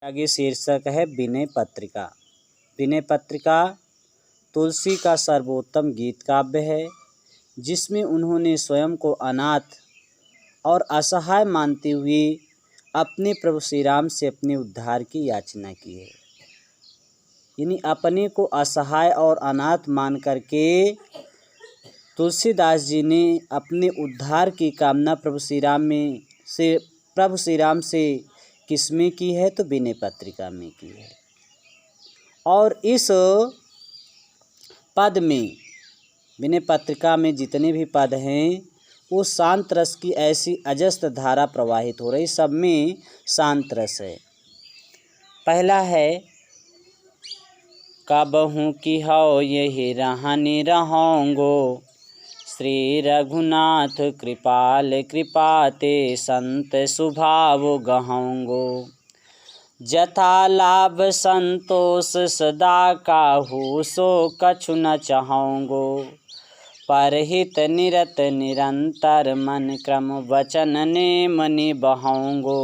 आगे शीर्षक है विनय पत्रिका। विनय पत्रिका तुलसी का सर्वोत्तम गीत काव्य है, जिसमें उन्होंने स्वयं को अनाथ और असहाय मानते हुए अपने प्रभु श्री राम से अपने उद्धार की याचना की है। यानी अपने को असहाय और अनाथ मान करके तुलसीदास जी ने अपने उद्धार की कामना प्रभु श्री राम से किसमें की है, तो विनय पत्रिका में की है। और इस पद में, विनय पत्रिका में जितने भी पद हैं वो शांत रस की ऐसी अजस्त धारा प्रवाहित हो रही, सब में शांत रस है। पहला है कबहू की हो यही रहनी रहोंगो, श्री रघुनाथ कृपाल कृपाते संत स्वभाव गहोंगो। जथा लाभ संतोष सदा काहू सो कछु न चाहोंगो, परहित निरत निरंतर मन क्रम वचन नेम निबहोंगो।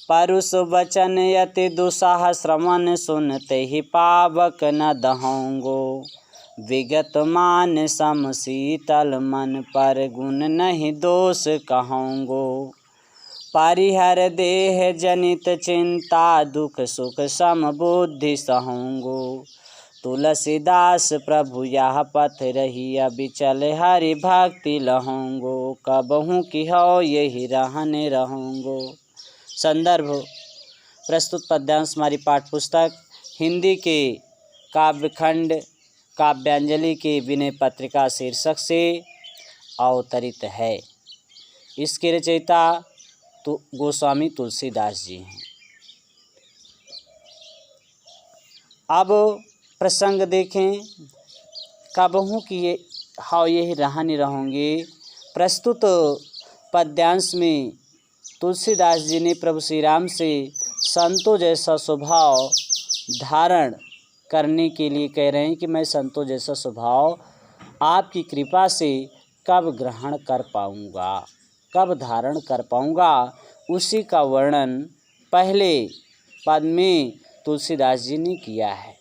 परुष वचन यति दुसाह श्रवण सुनते ही पावक न दहोंगो। विगत मान सम शीतल मन पर गुण नहीं दोष कहोंगो। परिहर देह जनित चिंता दुख सुख सम बुद्धि सहोंगो। तुलसीदास प्रभु यह पथ रही अबिचल हरि भक्ति लहोंगो, कबहू की हो यही रहने रहोंगो। संदर्भ प्रस्तुत पद्यांश हमारी पाठ्य पुस्तक हिंदी के काव्यखंड काव्यांजलि के विनय पत्रिका शीर्षक से अवतरित है। इसके रचयिता तो गोस्वामी तुलसीदास जी हैं। अब प्रसंग देखें, कबहू की यही रहनी रहोंगे। प्रस्तुत पद्यांश में तुलसीदास जी ने प्रभु श्री राम से संतों जैसा स्वभाव धारण करने के लिए कह रहे हैं कि मैं संतों जैसा स्वभाव आपकी कृपा से कब ग्रहण कर पाऊंगा, कब धारण कर पाऊंगा। उसी का वर्णन पहले पद में तुलसीदास जी ने किया है।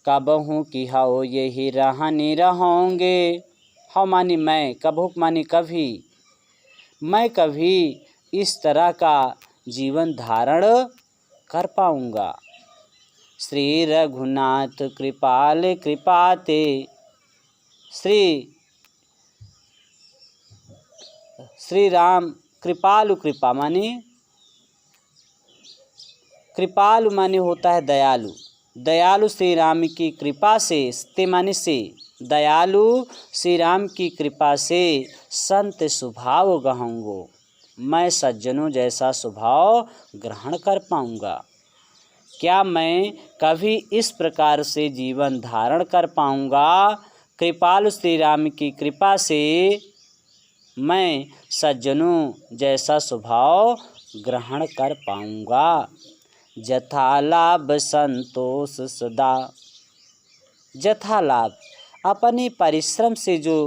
कबहू की हो यही रहनी रहोंगे, हाँ मानी मैं, कबहू मानी कभी, मैं कभी इस तरह का जीवन धारण कर पाऊंगा। श्री रघुनाथ कृपाल कृपाते, श्री राम कृपालु, कृपा माने कृपालु माने होता है दयालु, दयालु श्री राम की कृपा से, ते माने से, दयालु श्री राम की कृपा से संत स्वभाव गहोंगो, मैं सज्जनों जैसा स्वभाव ग्रहण कर पाऊंगा। क्या मैं कभी इस प्रकार से जीवन धारण कर पाऊंगा? कृपालु श्री राम की कृपा से मैं सज्जनों जैसा स्वभाव ग्रहण कर पाऊंगा। जथा लाभ संतोष सदा, जथा लाभ अपने परिश्रम से जो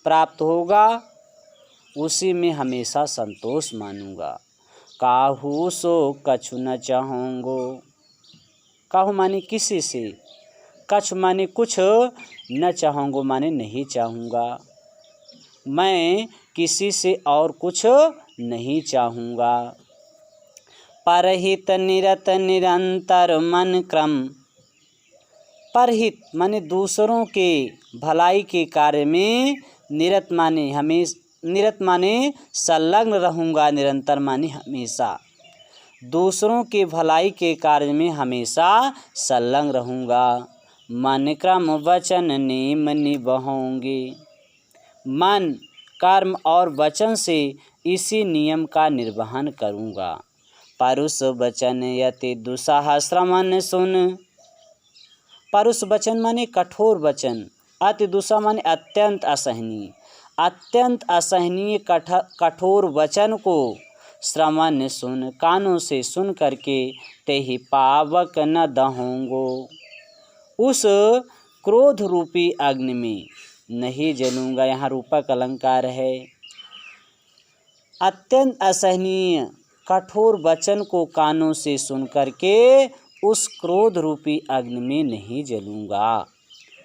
प्राप्त होगा उसी में हमेशा संतोष मानूंगा। काहू सो कछु न चाहूँगो, काहू माने किसी से, कछु माने कुछ, न चाहूँगो माने नहीं चाहूँगा। मैं किसी से और कुछ नहीं चाहूँगा। परहित निरत निरंतर मन क्रम, परहित माने दूसरों के भलाई के कार्य में, निरत माने हमेशा, निरत माने संलग्न रहूँगा, निरंतर माने हमेशा, दूसरों के भलाई के कार्य में हमेशा संलग्न रहूँगा। मन क्रम वचन नेम निबहोंगे, मन कर्म और वचन से इसी नियम का निर्वहन करूँगा। परुष वचन यति दुसाह श्रवण सुन, परुष वचन माने कठोर वचन, अति दुस्साह माने अत्यंत असहनीय, अत्यंत असहनीय कठोर वचन को श्रवण सुन, कानों से सुन करके ते ही पावक न दहोंगो, उस क्रोध रूपी अग्नि में नहीं जलूंगा। यहाँ रूपक अलंकार है। अत्यंत असहनीय कठोर वचन को कानों से सुन करके उस क्रोध रूपी अग्नि में नहीं जलूंगा।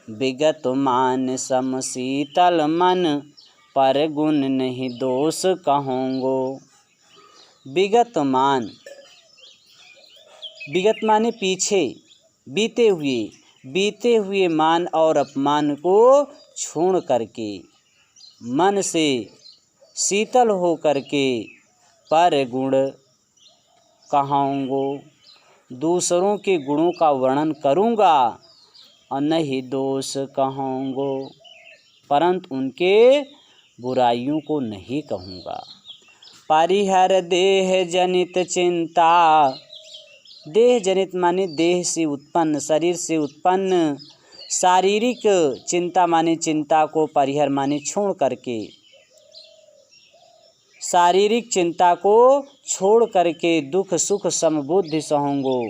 विगत मान सम शीतल मन, पर गुण नहीं दोष कहूँगो। विगत मान, विगत माने पीछे, बीते हुए मान और अपमान को छोड़ करके, मन से शीतल हो करके पर गुण कहूँगो, दूसरों के गुणों का वर्णन करूँगा और नहीं दोष कहूँगो, परंतु उनके बुराइयों को नहीं कहूँगा। परिहर देह जनित चिंता, देह जनित माने देह से उत्पन्न, शरीर से उत्पन्न शारीरिक चिंता माने चिंता को परिहर माने छोड़ करके, शारीरिक चिंता को छोड़ करके दुख सुख समबुद्धि सहूँगो।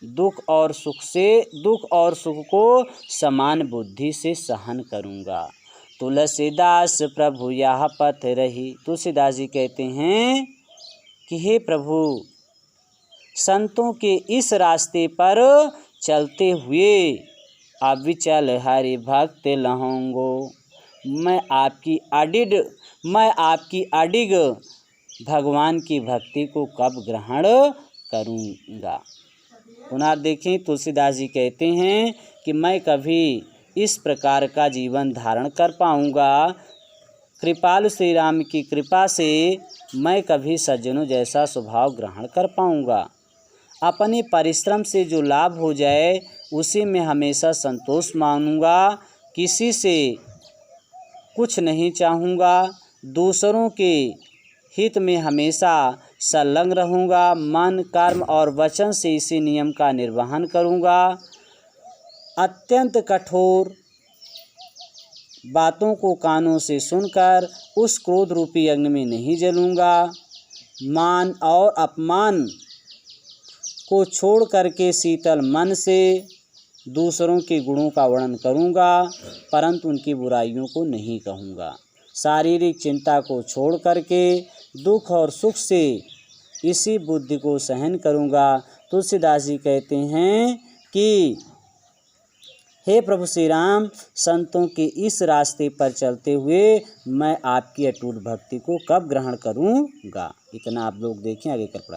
दुख और सुख को समान बुद्धि से सहन करूँगा। तुलसीदास प्रभु यह पथ रही। तुलसीदास जी कहते हैं कि हे प्रभु, संतों के इस रास्ते पर चलते हुए अविचल हरि भक्त लहूँगो। मैं आपकी अडिग भगवान की भक्ति को कब ग्रहण करूँगा। पुनः देखें, तुलसीदास जी कहते हैं कि मैं कभी इस प्रकार का जीवन धारण कर पाऊँगा। कृपालु श्री राम की कृपा से मैं कभी सज्जनों जैसा स्वभाव ग्रहण कर पाऊँगा। अपने परिश्रम से जो लाभ हो जाए उसी में हमेशा संतोष मानूंगा। किसी से कुछ नहीं चाहूँगा। दूसरों के हित में हमेशा संलग्न रहूँगा। मन, कर्म और वचन से इसी नियम का निर्वहन करूँगा। अत्यंत कठोर बातों को कानों से सुनकर उस क्रोध रूपी अग्नि में नहीं जलूँगा। मान और अपमान को छोड़ करके शीतल मन से दूसरों के गुणों का वर्णन करूँगा, परंतु उनकी बुराइयों को नहीं कहूँगा। शारीरिक चिंता को छोड़ करके दुख और सुख से इसी बुद्धि को सहन करूँगा। तुलसीदास जी कहते हैं कि हे प्रभु श्री राम, संतों के इस रास्ते पर चलते हुए मैं आपकी अटूट भक्ति को कब ग्रहण करूँगा। इतना आप लोग देखें, आगे कर पढ़ा।